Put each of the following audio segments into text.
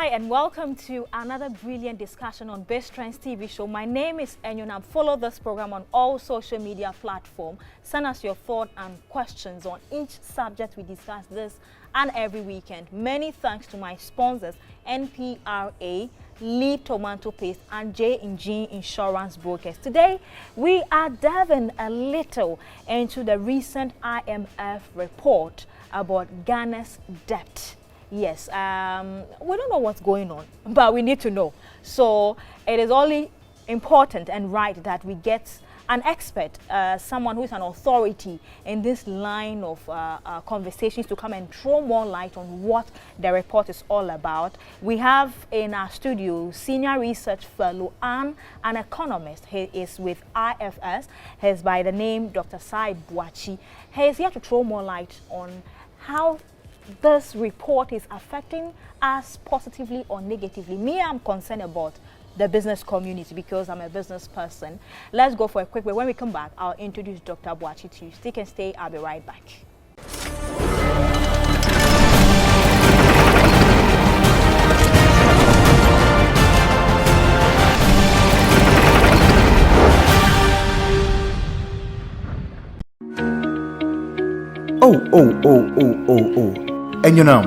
Hi, and welcome to another brilliant discussion on Best Trends TV show. My name is Enyonam. Follow this program on all social media platforms. Send us your thoughts and questions on each subject we discuss this and every weekend. Many thanks to my sponsors, NPRA, Leap Tomato Paste, and J&G Insurance Brokers. Today, we are diving a little into the recent IMF report about Ghana's debt. Yes, we don't know what's going on, but we need to know. So it is only important and right that we get an expert, someone who is an authority in this line of conversations to come and throw more light on what the report is all about. We have in our studio senior research fellow and an economist. He is with IFS. He is by the name Dr. Boakye. He is here to throw more light on how this report is affecting us positively or negatively. Me, I'm concerned about the business community because I'm a business person. Let's go for a quick break. When we come back, I'll introduce Dr. Boakye to you. Stick and stay. I'll be right back. Oh. And you know,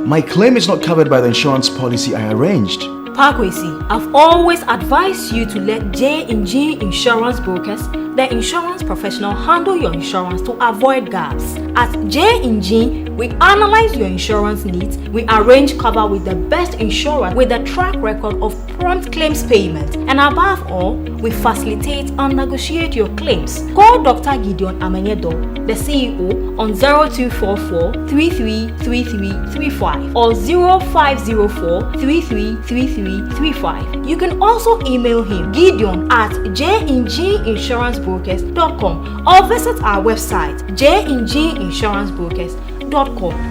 my claim is not covered by the insurance policy I arranged. Boakye, I've always advised you to let J&G Insurance Brokers, the insurance professional, handle your insurance to avoid gaps. At J&G, we analyze your insurance needs, we arrange cover with the best insurer with a track record of prompt claims payment, and above all, we facilitate and negotiate your claims. Call Dr. Gideon Amenyedo, the CEO, on 0244 333335 or 0504 333335. You can also email him, Gideon, at jinginsurancebrokers.com or visit our website, jinginsurancebrokers.com.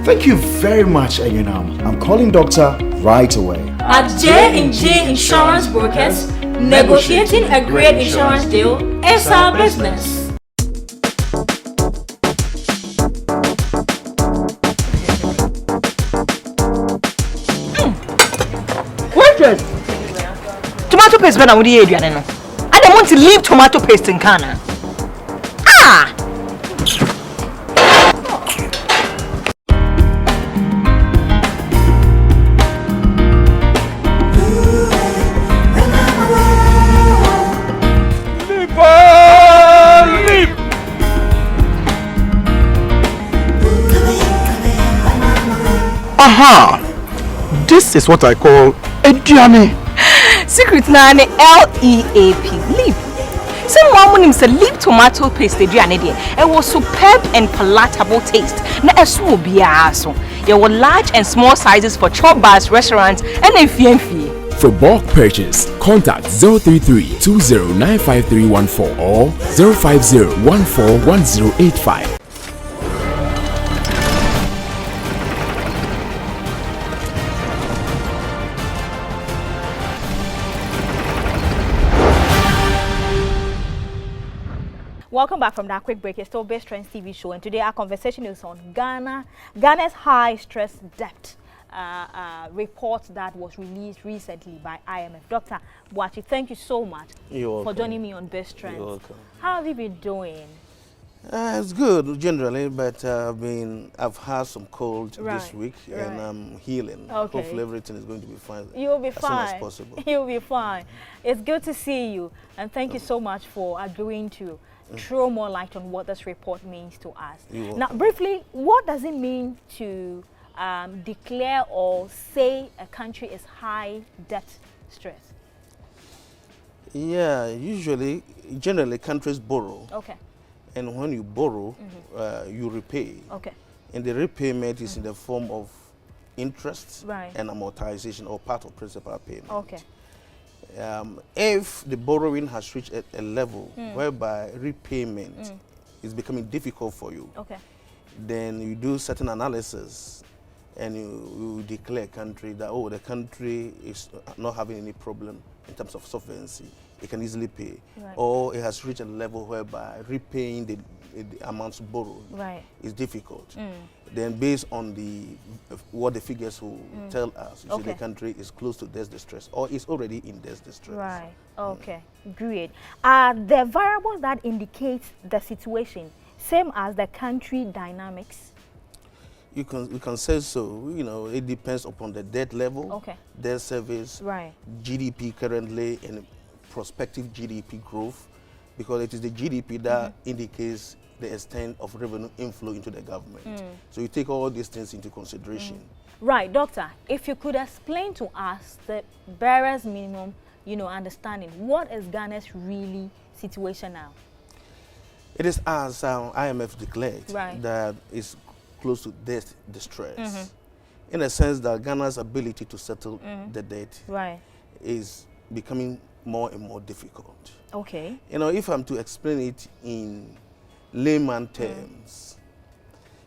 Thank you very much, Enyonam. I'm calling doctor right away. At J&G Insurance Brokers, negotiating a great insurance deal is our business. Tomato paste when I would eat. I don't want to leave tomato paste in Ghana. Ah! Leap! Aha! This is what I call a journey. Secret na LEAP. Leap. Someone named Leap tomato paste it was superb and palatable taste. Na esu obi aso. There were large and small sizes for chop bars, restaurants, and efie. For bulk purchase, contact 033-2095-314 or 050-141085. Welcome back from that quick break. It's still Best Trends TV show, and today our conversation is on Ghana's high stress debt report that was released recently by IMF. Dr. Boakye, thank you so much for joining me on Best Trends. You're welcome. How have you been doing? It's good generally, but I've had some cold this week, and I'm healing. Okay. Hopefully everything is going to be fine. You'll be fine. As soon as possible. You'll be fine. It's good to see you, and thank you so much for agreeing to throw more light on what this report means to us. Now, briefly, what does it mean to declare or say a country is high debt stress? Yeah, generally countries borrow. Okay. And when you borrow, you repay. Okay. And the repayment is in the form of interest and amortization or part of principal payment. Okay. If the borrowing has reached a level whereby repayment is becoming difficult for you, then you do certain analysis and you declare a country that, oh, the country is not having any problem in terms of solvency, it can easily pay. Right. Or it has reached a level whereby repaying the amounts borrowed is difficult. Then based on what the figures will tell us, you see the country is close to debt distress or is already in debt distress. Right. Okay. Great. Are the variables that indicate the situation same as the country dynamics? You can say so. You know, it depends upon the debt level, debt service, GDP currently, and prospective GDP growth, because it is the GDP that indicates the extent of revenue inflow into the government. So you take all these things into consideration. Right, Doctor, if you could explain to us the barest minimum, understanding, what is Ghana's really situation now? It is as IMF declared that it's close to debt distress, in a sense that Ghana's ability to settle the debt is becoming more and more difficult. Okay. If I'm to explain it in layman terms,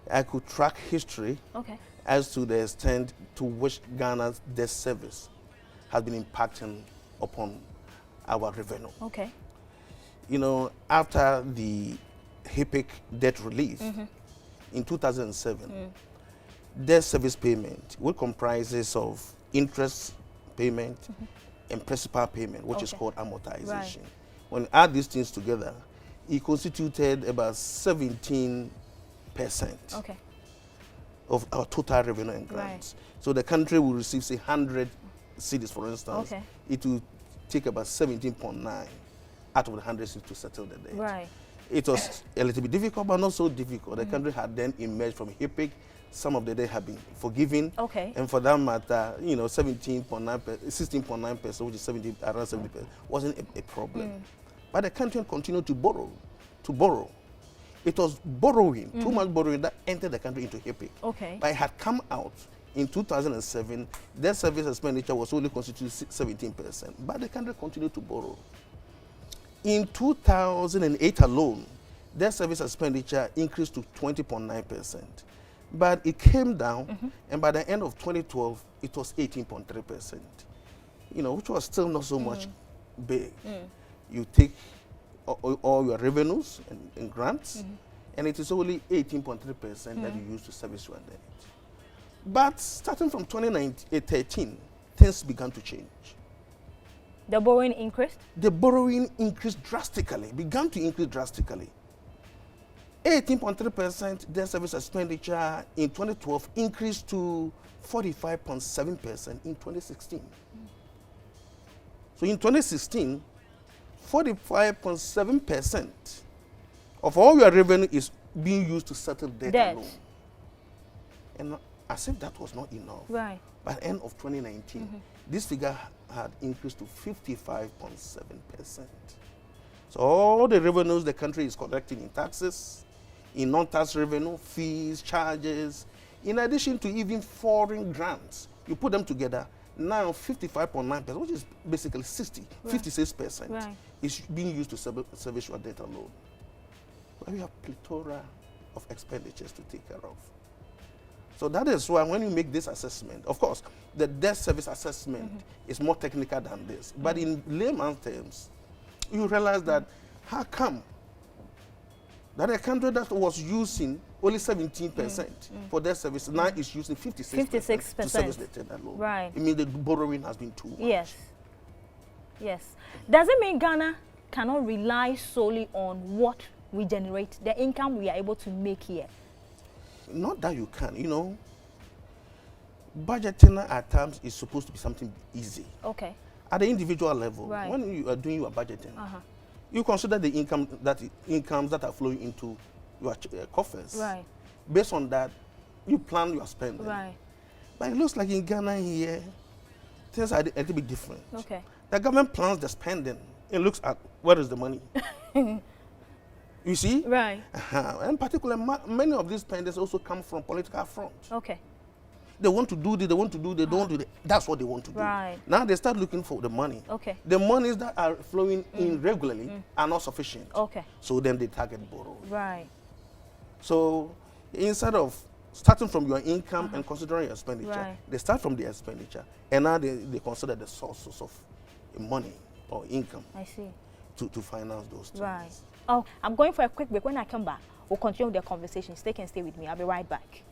I could track history as to the extent to which Ghana's debt service has been impacting upon our revenue. Okay. After the HIPIC debt relief in 2007, debt service payment, which comprises of interest payment and principal payment, which is called amortization. When you add these things together, it constituted about 17% of our total revenue and grants. So the country will receive, say, 100 cedis, for instance. It will take about 17.9 out of the 100 cedis to settle the debt. It was a little bit difficult, but not so difficult. The country had then emerged from HIPIC. Some of the debt had been forgiven. And for that matter, 16.9%, which is around 70%, wasn't a problem. But the country continued to borrow. It was borrowing, too much borrowing, that entered the country into HIPIC. But it had come out in 2007. Debt service expenditure was only constituted 17%, but the country continued to borrow. In 2008 alone, debt service expenditure increased to 20.9%. But it came down, and by the end of 2012, it was 18.3%, which was still not so much big. You take all your revenues and grants, and it is only 18.3% that you use to service your debt. But starting from 2013, things began to change. The borrowing increased? The borrowing increased drastically, began to increase drastically. 18.3% debt service expenditure in 2012 increased to 45.7% in 2016. So in 2016, 45.7% of all your revenue is being used to settle debt alone. And as if that was not enough, by the end of 2019, this figure had increased to 55.7%. So all the revenues the country is collecting in taxes, in non-tax revenue, fees, charges, in addition to even foreign grants, you put them together, now 55.9%, which is basically 56%, is being used to service your debt alone. But we have a plethora of expenditures to take care of. So that is why when you make this assessment, of course, the debt service assessment is more technical than this. But in layman's terms, you realize that how come that a country that was using only 17% for debt service now is using 56% to service the debt alone? I mean, the borrowing has been too much. Yes. Does it mean Ghana cannot rely solely on what we generate, the income we are able to make here? Not that you can, budgeting at times is supposed to be something easy. At the individual level, when you are doing your budgeting, you consider the incomes that are flowing into your coffers. Based on that, you plan your spending. But it looks like in Ghana here, things are a little bit different. The government plans the spending. It looks at where is the money. You see? And particularly, many of these spendings also come from political front. They want to do this, they want to do, they don't do that. That's what they want to do. Now they start looking for the money. The monies that are flowing in regularly are not sufficient. So then they target borrowing. So instead of starting from your income and considering your expenditure. Right. They start from the expenditure, and now they consider the sources of money or income. I see. To finance those things. Right. Oh, I'm going for a quick break. When I come back, we'll continue the conversation. Stay with me. I'll be right back.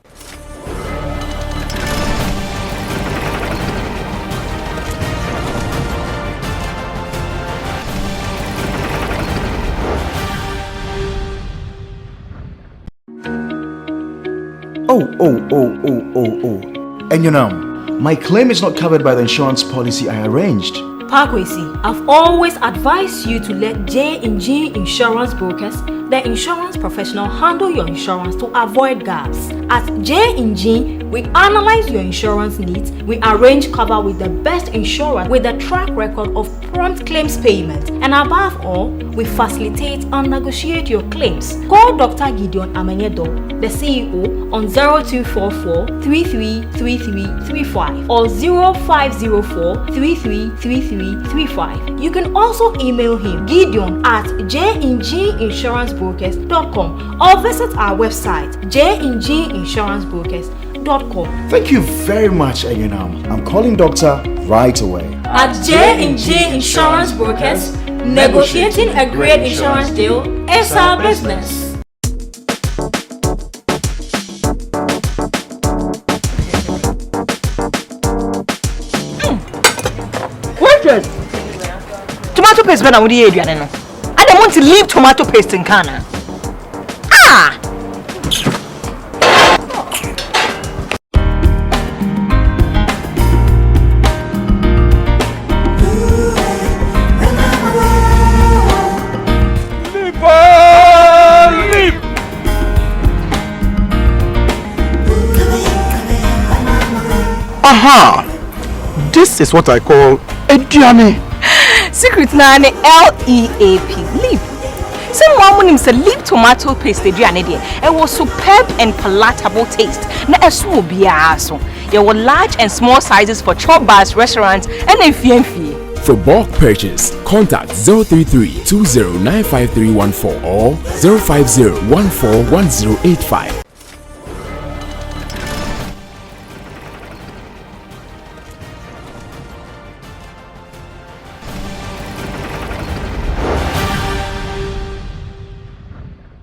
Oh. Enyonam, my claim is not covered by the insurance policy I arranged. Boakye, I've always advised you to let J&G Insurance Brokers, the insurance professional, handle your insurance to avoid gaps. At J&G, we analyze your insurance needs, we arrange cover with the best insurer with a track record of prompt claims payment, and above all, we facilitate and negotiate your claims. Call Dr. Gideon Amenyedo, the CEO, on 0244 333335 or 0504 333335. You can also email him, Gideon, at jnginsurancebrokers.com or visit our website, jnginsurancebrokers.com. Thank you very much, Enyonam. I'm calling doctor right away. At J&J Insurance Brokers, negotiating a great insurance deal is our business. Waitress! Tomato paste when I would eat, I don't want to leave tomato paste in Ghana. Ah! Aha! This is what I call Ediane. Secret nane LEAP. Leap. Someone named a leap tomato paste Ediane. It was superb and palatable taste. Na esu biaso. There were large and small sizes for chop bars, restaurants, and FMF. For bulk purchase, contact 033-2095-314 or 050-141085.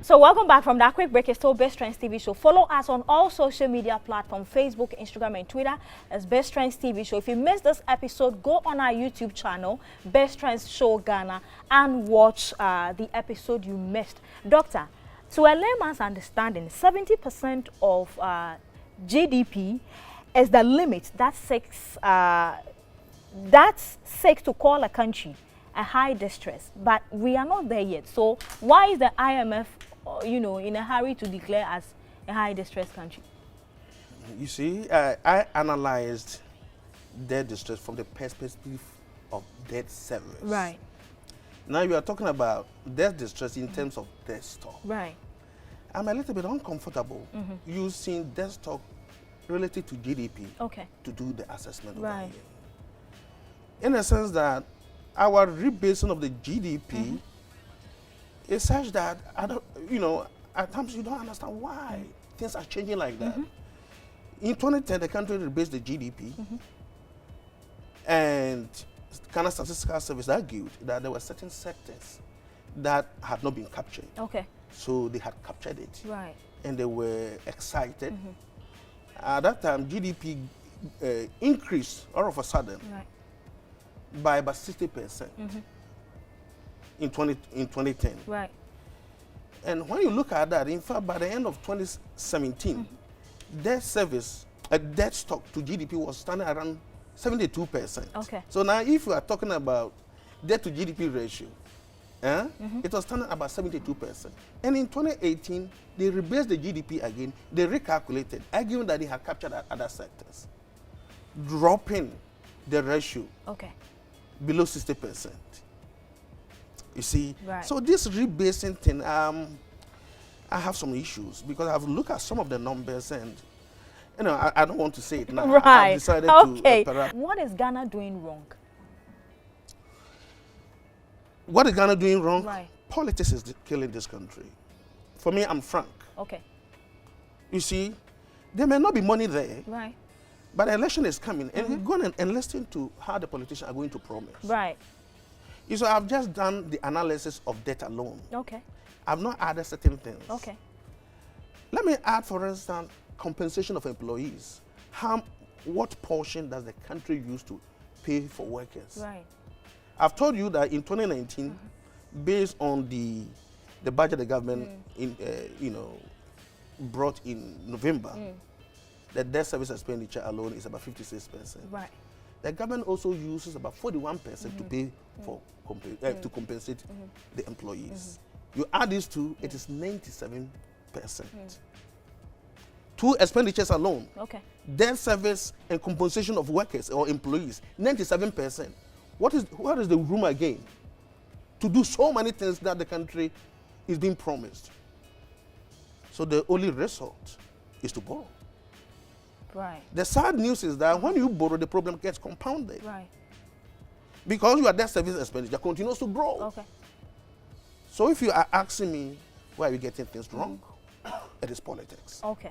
So welcome back from that quick break. It's still Best Trends TV Show. Follow us on all social media platforms, Facebook, Instagram, and Twitter as Best Trends TV Show. If you missed this episode, go on our YouTube channel, Best Trends Show Ghana, and watch the episode you missed. Doctor, to a layman's understanding, 70% of GDP is the limit that's safe to call a country a high distress, but we are not there yet. So why is the IMF in a hurry to declare us a high distress country? You see, I analyzed debt distress from the perspective of debt service. Right. Now you are talking about debt distress in terms of debt stock. Right. I'm a little bit uncomfortable using debt stock related to GDP to do the assessment. Right. In a sense that our rebasing of the GDP is such that at times you don't understand why things are changing like that. In 2010, the country rebased the GDP, and Ghana Statistical Service argued that there were certain sectors that had not been captured. Okay. So they had captured it. Right. And they were excited. At that time, GDP increased all of a sudden by about 60% in 2010. Right. And when you look at that, in fact, by the end of 2017, debt service, debt stock to GDP was standing around 72%. Okay. So now if you are talking about debt to GDP ratio, it was standing about 72%. And in 2018, they rebased the GDP again, they recalculated, arguing that they had captured other sectors, dropping the ratio below 60%. You see? Right. So this rebasing thing, I have some issues because I've looked at some of the numbers and, I don't want to say it now. Right. I've decided to... What is Ghana doing wrong? What is Ghana doing wrong? Right. Politics is killing this country. For me, I'm frank. Okay. You see, There may not be money there. Right. But the election is coming, and we're going and listen to how the politicians are going to promise. Right. So I've just done the analysis of debt alone. Okay. I've not added certain things. Okay. Let me add, for instance, compensation of employees. What portion does the country use to pay for workers? Right. I've told you that in 2019, based on the budget the government brought in November, the debt service expenditure alone is about 56%. Right. The government also uses about 41% to pay for to compensate the employees. You add these two, it is 97%. Two expenditures alone. Okay. Debt service and compensation of workers or employees, 97%. What is the room again to do so many things that the country is being promised? So the only result is to borrow. Right. The sad news is that when you borrow, the problem gets compounded. Right. Because your debt service expenditure continues to grow. Okay. So if you are asking me why are we getting things wrong, it is politics. Okay.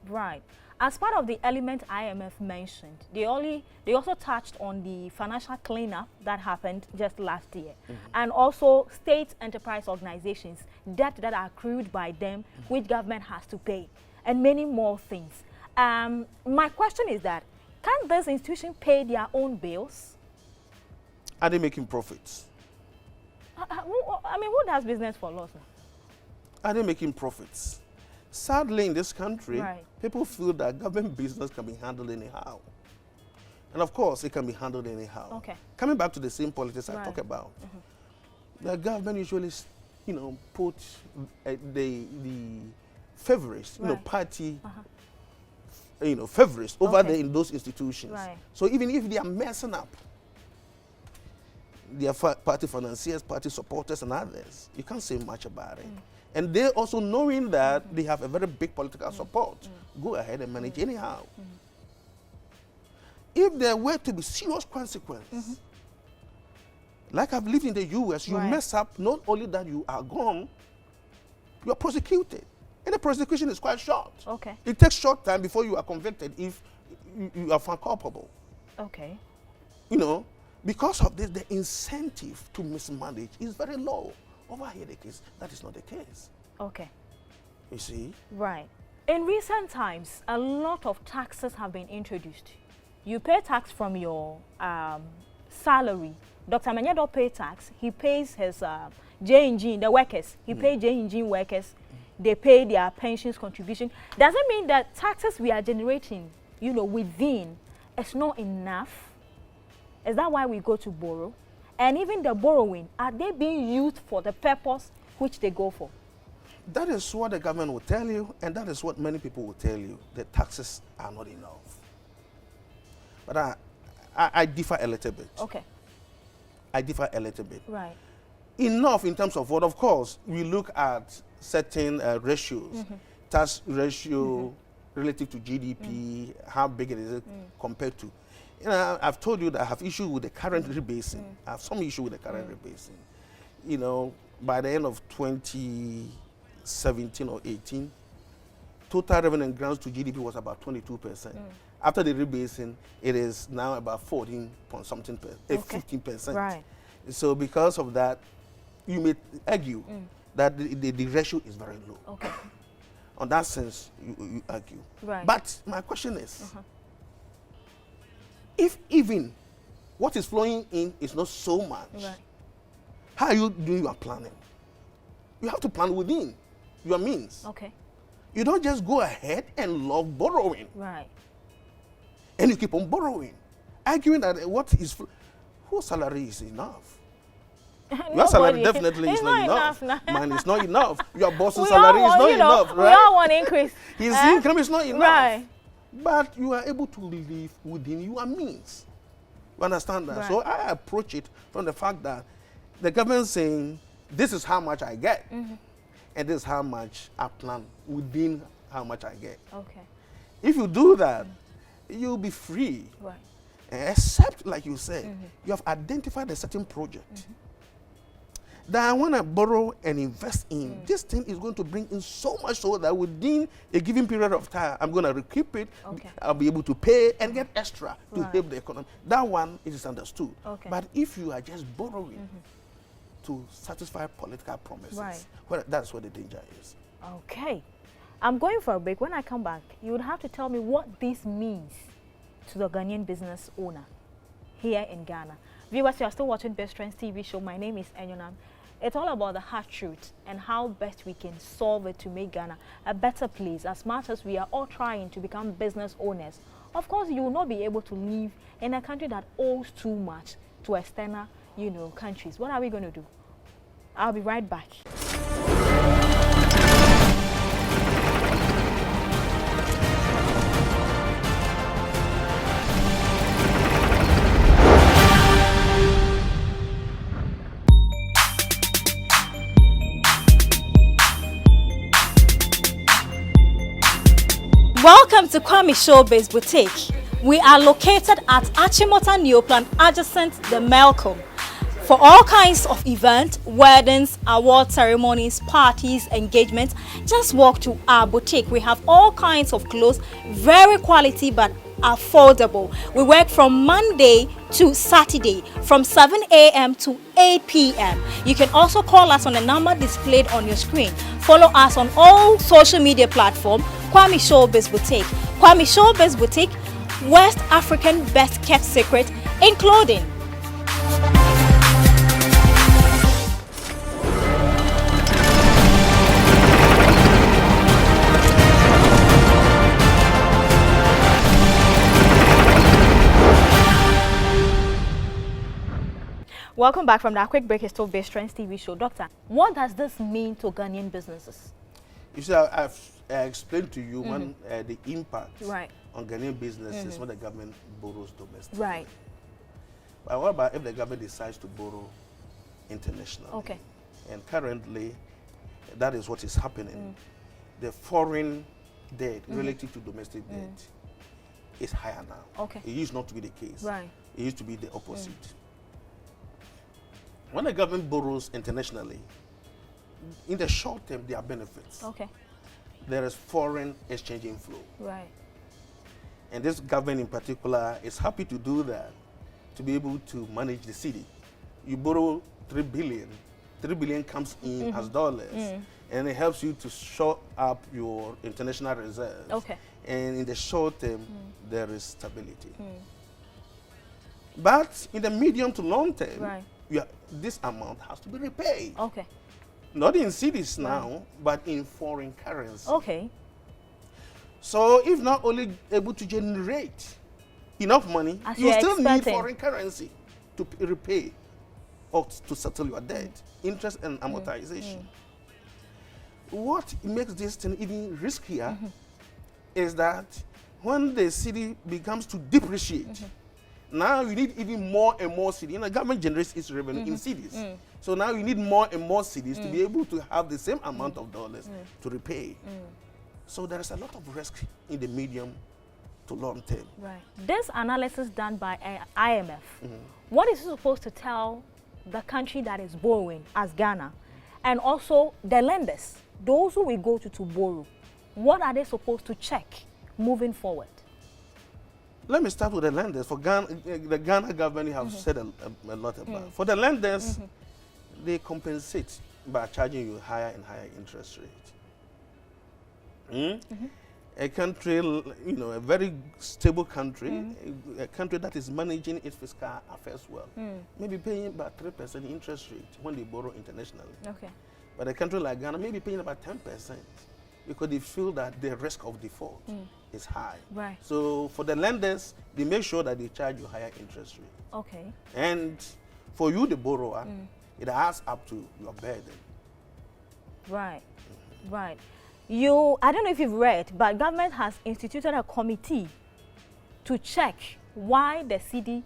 Right. As part of the element IMF mentioned, they also touched on the financial cleanup that happened just last year, and also state enterprise organizations, debt that are accrued by them, which government has to pay, and many more things. My question is that, can this institution pay their own bills? Are they making profits? I mean, who does business for loss? Are they making profits? Sadly, in this country, right, people feel that government business can be handled anyhow. And of course, it can be handled anyhow. Okay. Coming back to the same politics right, I talk about, the government usually, put the favorites, right, party, favorites over okay, there in those institutions. Right. So even if they are messing up, their party financiers, party supporters, and others, you can't say much about it. And they also, knowing that they have a very big political support, go ahead and manage anyhow. If there were to be serious consequences, like I've lived in the US, you right, mess up, not only that you are gone, you are prosecuted. And the prosecution is quite short. Okay. It takes short time before you are convicted if you are found culpable. Okay. Because of this, the incentive to mismanage is very low. Over here, that is not the case. Okay. You see? Right. In recent times, a lot of taxes have been introduced. You pay tax from your salary. Dr. Manyado pay tax. He pays his J&G, the workers. He pays J&G workers. They pay their pensions contribution. Does it mean that taxes we are generating, within, is not enough? Is that why we go to borrow? And even the borrowing, are they being used for the purpose which they go for? That is what the government will tell you, and that is what many people will tell you. The taxes are not enough. But I differ a little bit. Okay. I differ a little bit. Right. Enough in terms of what? Of course, we look at certain ratios. Tax ratio relative to GDP, how big it is compared to. I've told you that I have issue with the current rebasing. I have some issue with the current rebasing. By the end of 2017 or 18, total revenue and grants to GDP was about 22%. After the rebasing, it is now about 15%. Right. So because of that, you may argue that the ratio is very low. Okay. On that sense, you argue. Right. But my question is, if even what is flowing in is not so much, right, how are you doing your planning? You have to plan within your means. Okay. You don't just go ahead and love borrowing. Right. And you keep on borrowing, arguing that whose salary is enough? Your salary definitely is not enough. Mine is not enough. Your boss's salary is not enough, right? We all want increase. His income is not enough. Right. But you are able to live within your means. You understand that? Right. So I approach it from the fact that the government is saying, this is how much I get, and this is how much I plan within how much I get. Okay. If you do that, you'll be free. Right. Except, like you said, you have identified a certain project. that I want to borrow and invest in. This thing is going to bring in so much so that within a given period of time, I'm going to recoup it. Okay. I'll be able to pay and get extra to help the economy. That one is understood. Okay. But if you are just borrowing to satisfy political promises, well, that's where the danger is. Okay. I'm going for a break. When I come back, you would have to tell me what this means to the Ghanaian business owner here in Ghana. Viewers, you are still watching Best Trends TV show. My name is Enyonam. It's all about the hard truth and how best we can solve it to make Ghana a better place. As much as we are all trying to become business owners, of course, you will not be able to live in a country that owes too much to external, countries. What are we going to do? I'll be right back. Welcome to Kwame Showbiz Boutique. We are located at Achimota Neoplan, adjacent the Malcolm. For all kinds of events, weddings, award ceremonies, parties, engagements, just walk to our boutique. We have all kinds of clothes, very quality but affordable. We work from Monday to Saturday from 7 a.m. to 8 p.m. You can also call us on the number displayed on your screen. Follow us on all social media platforms. Kwame Showbiz Boutique. Kwame Showbiz Boutique, West African best kept secret in clothing. Welcome back from that quick break. It's still Best Trends TV show. Doctor, what does this mean to Ghanaian businesses? You see, I've explained to you when the impact Right. on Ghanaian businesses when the government borrows domestically. Right. But what about if the government decides to borrow internationally? Okay. And currently, that is what is happening. The foreign debt relative to domestic debt is higher now. Okay. It used not to be the case. Right. It used to be the opposite. When the government borrows internationally, in the short term, there are benefits. Okay. There is foreign exchange inflow. Right. And this government in particular is happy to do that, to be able to manage the city. You borrow 3 billion. 3 billion comes in as dollars, and it helps you to shore up your international reserves. Okay. And in the short term, there is stability. But in the medium to long term, Right. This amount has to be repaid. Okay. Not in cities now, but in foreign currency. Okay. So if not only able to generate enough money, As you you're still need expecting. foreign currency to repay or to settle your debt, interest and amortization. What makes this thing even riskier is that when the city becomes to depreciate, now you need even more and more cities. The government generates its revenue in cities. So now you need more and more cities to be able to have the same amount of dollars to repay. So there is a lot of risk in the medium to long term. Right. This analysis done by IMF, what is it supposed to tell the country that is borrowing as Ghana, and also the lenders, those who we go to borrow, what are they supposed to check moving forward? Let me start with the lenders. For Ghana, the Ghana government have said a lot about. For the lenders, they compensate by charging you higher and higher interest rate. A country, a very stable country, a country that is managing its fiscal affairs well, maybe paying about 3% interest rate when they borrow internationally. Okay. But a country like Ghana may be paying about 10% because they feel that the risk of default is high. Right. So for the lenders, they make sure that they charge you higher interest rate. Okay. And for you, the borrower, it adds up to your burden. Right. Right. I don't know if you've read, but government has instituted a committee to check why the cedi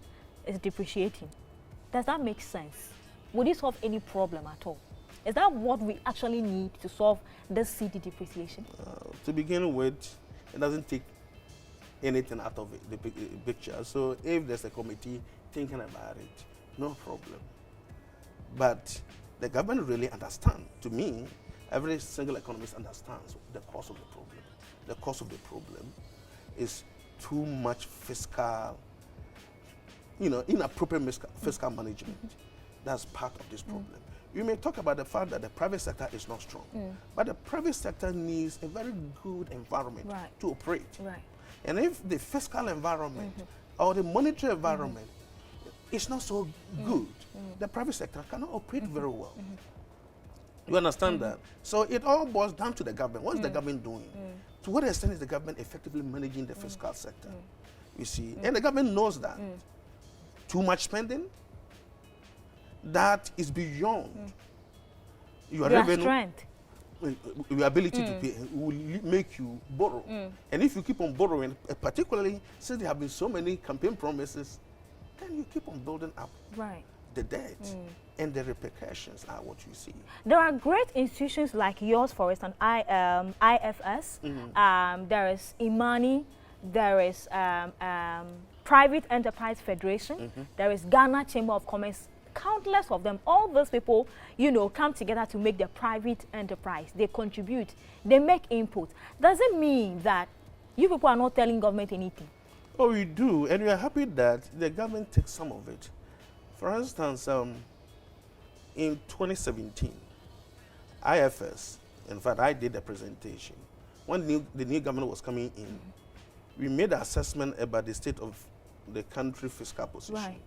is depreciating. Does that make sense? Would it solve any problem at all? Is that what we actually need to solve this cedi depreciation? To begin with, it doesn't take anything out of the picture. So if there's a committee thinking about it, no problem. But the government really understands. To me, every single economist understands the cause of the problem. The cause of the problem is too much fiscal, inappropriate fiscal management. That's part of this problem. You may talk about the fact that the private sector is not strong, but the private sector needs a very good environment to operate. Right. And if the fiscal environment or the monetary environment is not so good, the private sector cannot operate very well. You understand that? So it all boils down to the government. What is the government doing? To what extent is the government effectively managing the fiscal sector? You see, and the government knows that. Too much spending, that is beyond your revenue. Strength. Your ability to pay will make you borrow. And if you keep on borrowing, particularly since there have been so many campaign promises, then you keep on building up the debt. And the repercussions are what you see. There are great institutions like yours, for instance, IFS, there is Imani, there is Private Enterprise Federation, there is Ghana Chamber of Commerce. Countless of them, all those people, come together to make the private enterprise. They contribute, they make input. Does it mean that you people are not telling government anything? Oh, we do, and we are happy that the government takes some of it. For instance, in 2017, IFS, in fact, I did a presentation. When the new government was coming in, we made an assessment about the state of the country fiscal position. Right.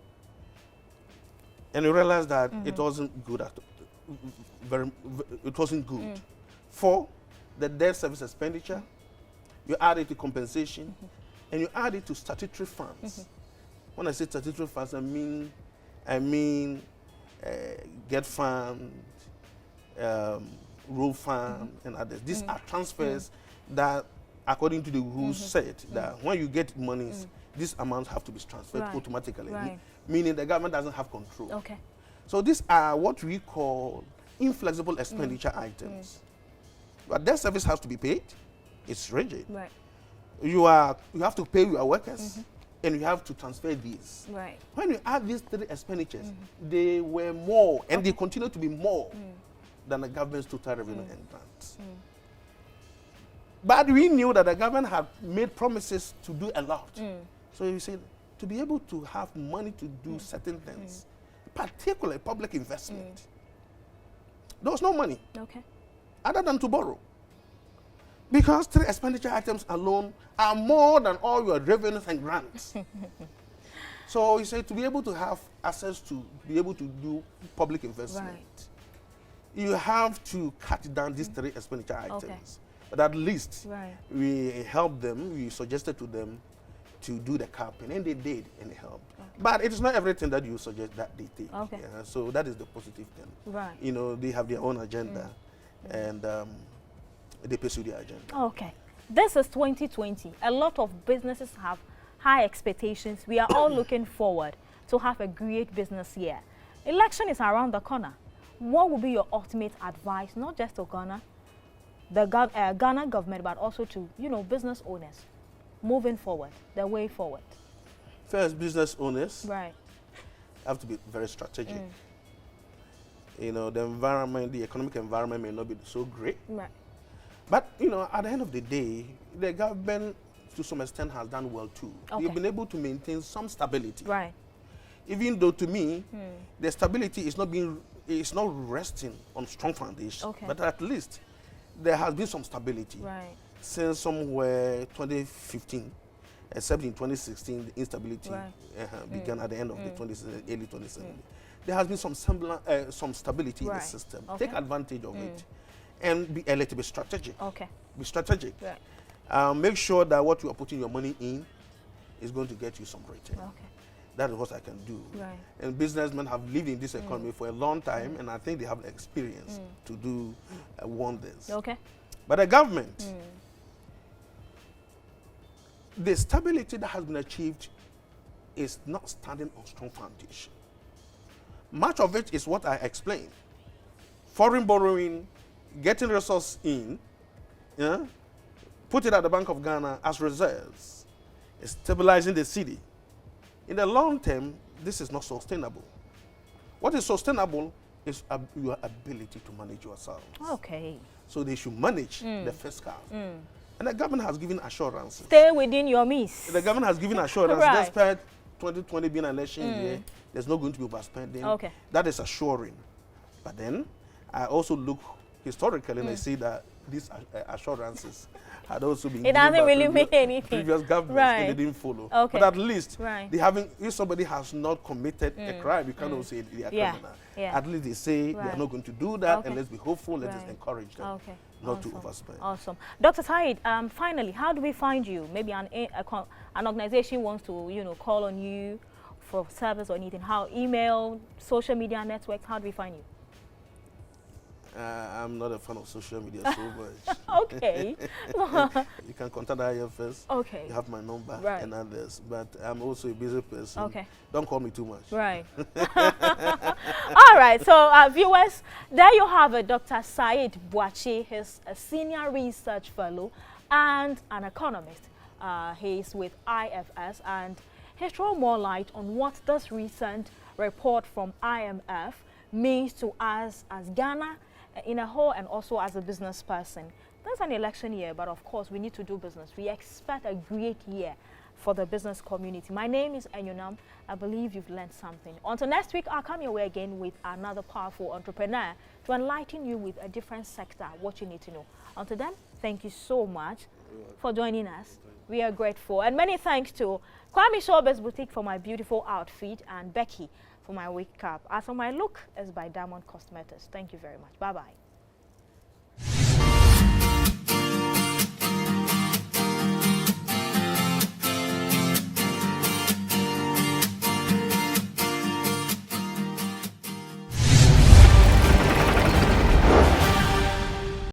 And we realized that it wasn't good it wasn't good. For the debt service expenditure, you add it to compensation, and you add it to statutory funds. When I say statutory funds, I mean get fund, rule fund, and others. These are transfers that, according to the rules, set that when you get monies, these amounts have to be transferred automatically, meaning the government doesn't have control. Okay. So these are what we call inflexible expenditure items. But debt service has to be paid. It's rigid. Right. You have to pay your workers, and you have to transfer these. Right. When you add these three expenditures, they were more, and they continue to be more than the government's total revenue and grants. But we knew that the government had made promises to do a lot. So you said, to be able to have money to do certain things, particularly public investment, there was no money other than to borrow. Because three expenditure items alone are more than all your revenues and grants. So you say, to be able to have access to be able to do public investment, you have to cut down these three expenditure items. But at least we helped them, we suggested to them to do the capping, and they did, and it helped. But it is not everything that you suggest that they take. So that is the positive thing. Right. They have their own agenda, and they pursue their agenda. Okay. This is 2020. A lot of businesses have high expectations. We are all looking forward to have a great business year. Election is around the corner. What would be your ultimate advice, not just to Ghana, the Ghana government, but also to, business owners moving forward, the way forward? First, business owners have to be very strategic. The environment, the economic environment may not be so great. Right. But, at the end of the day, the government, to some extent, has done well too. They've been able to maintain some stability. Right. Even though, to me, the stability is not resting on strong foundation. But at least there has been some stability. Right. Since somewhere 2015, except in 2016, the instability began at the end of the early 2017. There has been some stability in the system. Take advantage of it. And be a little bit strategic. Be strategic. Make sure that what you are putting your money in is going to get you some return. That is what I can do. Right. And businessmen have lived in this economy for a long time, and I think they have the experience to do wonders. But the government, the stability that has been achieved is not standing on strong foundation. Much of it is what I explained. Foreign borrowing, getting resources in, put it at the Bank of Ghana as reserves, stabilizing the city. In the long term, this is not sustainable. What is sustainable is your ability to manage yourself. Okay. So they should manage the fiscal. And the government has given assurances. Stay within your means. The government has given assurance. Right. Despite 2020 being an election year, there's not going to be overspending. Okay. That is assuring. But then I also look historically and I see that these assurances had also been It doesn't really mean anything. Previous governments, Right. and they didn't follow. Okay. But at least Right. they haven't. If somebody has not committed a crime, you cannot say they are Yeah. criminal. Yeah. At least they say they Right. are not going to do that, Okay. and let's be hopeful. Let us Right. encourage them Okay. not to Awesome. overspend. Awesome. Dr. Said, finally, how do we find you? Maybe an organization wants to, call on you for service or anything. How? Email, social media networks, how do we find you? I'm not a fan of social media so much. Okay. You can contact the IFS. Okay. You have my number Right. and others. But I'm also a busy person. Okay. Don't call me too much. Right. All right. So, viewers, there you have it. Dr. Said Boakye. He's a senior research fellow and an economist. He's with IFS, and he's thrown more light on what this recent report from IMF means to us as Ghana in a whole, and also as a business person. There's an election year, but of course we need to do business. We expect a great year for the business community. My name is Enyonam. I believe you've learned something. Until next week, I'll come your way again with another powerful entrepreneur to enlighten you with a different sector, what you need to know. Until then, thank you so much for joining us. We are grateful. And many thanks to Kwame Showbiz Boutique for my beautiful outfit and Becky for my wig cap. As for my look, is by Diamond Cosmetics. Thank you very much. Bye-bye.